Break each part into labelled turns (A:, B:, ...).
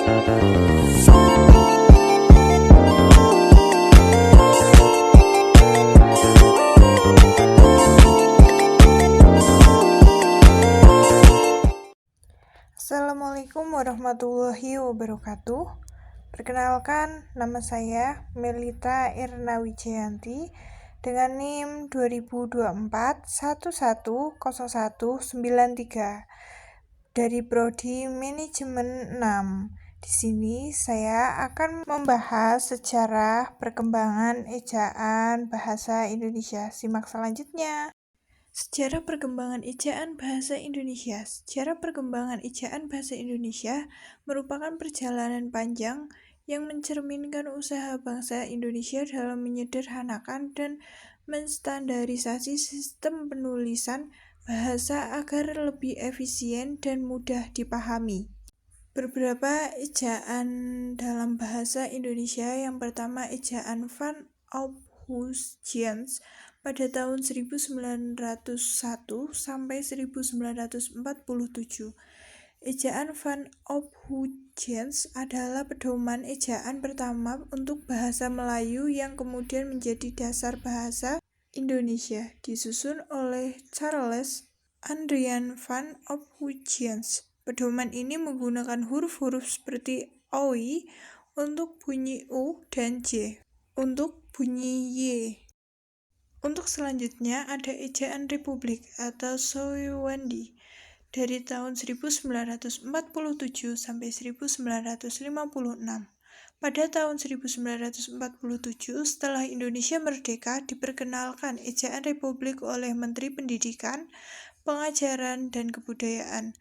A: Assalamualaikum warahmatullahi wabarakatuh. Perkenalkan, nama saya Melita Irna Wijayanti dengan NIM 2024 110193 dari Prodi Manajemen 6. Di sini saya akan membahas sejarah perkembangan ejaan bahasa Indonesia. Simak selanjutnya. Sejarah perkembangan ejaan bahasa Indonesia. Sejarah perkembangan ejaan bahasa Indonesia merupakan perjalanan panjang yang mencerminkan usaha bangsa Indonesia dalam menyederhanakan dan menstandarisasi sistem penulisan bahasa agar lebih efisien dan mudah dipahami. Beberapa ejaan dalam bahasa Indonesia. Yang pertama, ejaan Van Ophuijens pada tahun 1901 sampai 1947. Ejaan Van Ophuijens adalah pedoman ejaan pertama untuk bahasa Melayu yang kemudian menjadi dasar bahasa Indonesia, disusun oleh Charles Adrian Van Ophuijens. Pedoman ini menggunakan huruf-huruf seperti OI untuk bunyi U dan J untuk bunyi Y. Untuk selanjutnya ada ejaan Republik atau Soewandi dari tahun 1947 sampai 1956. Pada tahun 1947, setelah Indonesia merdeka, diperkenalkan ejaan Republik oleh Menteri Pendidikan, Pengajaran, dan Kebudayaan,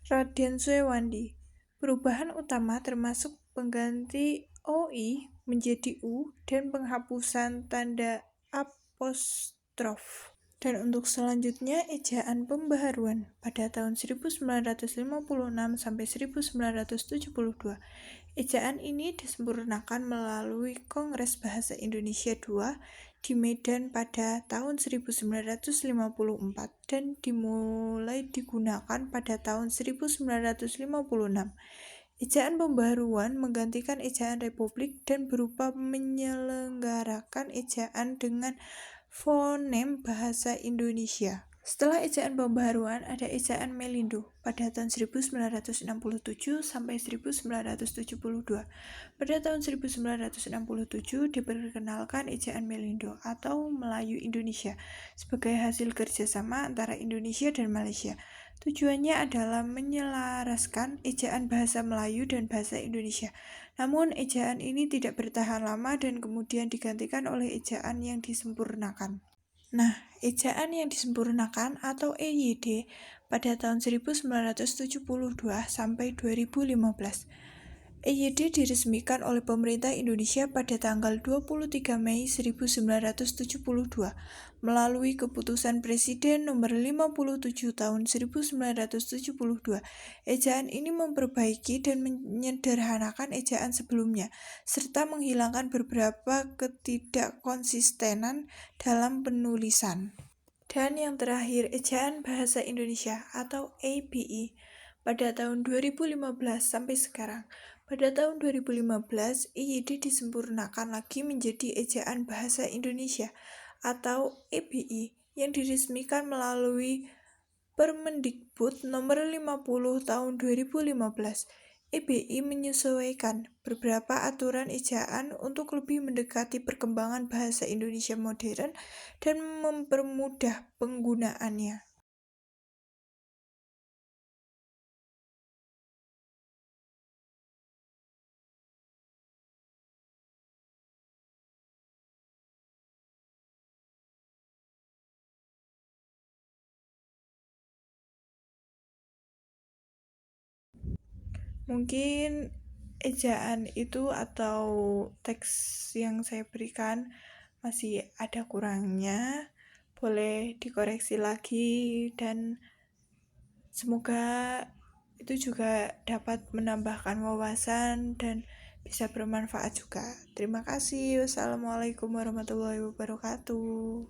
A: Raden Soewandi. Perubahan utama termasuk pengganti OI menjadi U dan penghapusan tanda apostrof. Dan untuk selanjutnya ejaan pembaharuan pada tahun 1956 sampai 1972. Ejaan ini disempurnakan melalui Kongres Bahasa Indonesia II di Medan pada tahun 1954 dan dimulai digunakan pada tahun 1956. Ejaan pembaharuan menggantikan ejaan Republik dan berupa menyelenggarakan ejaan dengan fonem bahasa Indonesia. Setelah ejaan pembaharuan ada ejaan Melindo pada tahun 1967 sampai 1972. Pada tahun 1967 diperkenalkan ejaan Melindo atau Melayu Indonesia sebagai hasil kerjasama antara Indonesia dan Malaysia. Tujuannya adalah menyelaraskan ejaan bahasa Melayu dan bahasa Indonesia. Namun ejaan ini tidak bertahan lama dan kemudian digantikan oleh ejaan yang disempurnakan. Nah, ejaan yang disempurnakan atau EYD pada tahun 1972 sampai 2015. EYD diresmikan oleh pemerintah Indonesia pada tanggal 23 Mei 1972 melalui keputusan Presiden nomor 57 tahun 1972. Ejaan ini memperbaiki dan menyederhanakan ejaan sebelumnya serta menghilangkan beberapa ketidakkonsistenan dalam penulisan. Dan yang terakhir, ejaan bahasa Indonesia atau ABI pada tahun 2015 sampai sekarang. Pada tahun 2015, EYD disempurnakan lagi menjadi ejaan bahasa Indonesia atau EBI yang diresmikan melalui Permendikbud nomor 50 tahun 2015. EBI menyesuaikan beberapa aturan ejaan untuk lebih mendekati perkembangan bahasa Indonesia modern dan mempermudah penggunaannya. Mungkin ejaan itu atau teks yang saya berikan masih ada kurangnya, boleh dikoreksi lagi dan semoga itu juga dapat menambahkan wawasan dan bisa bermanfaat juga. Terima kasih. Wassalamualaikum warahmatullahi wabarakatuh.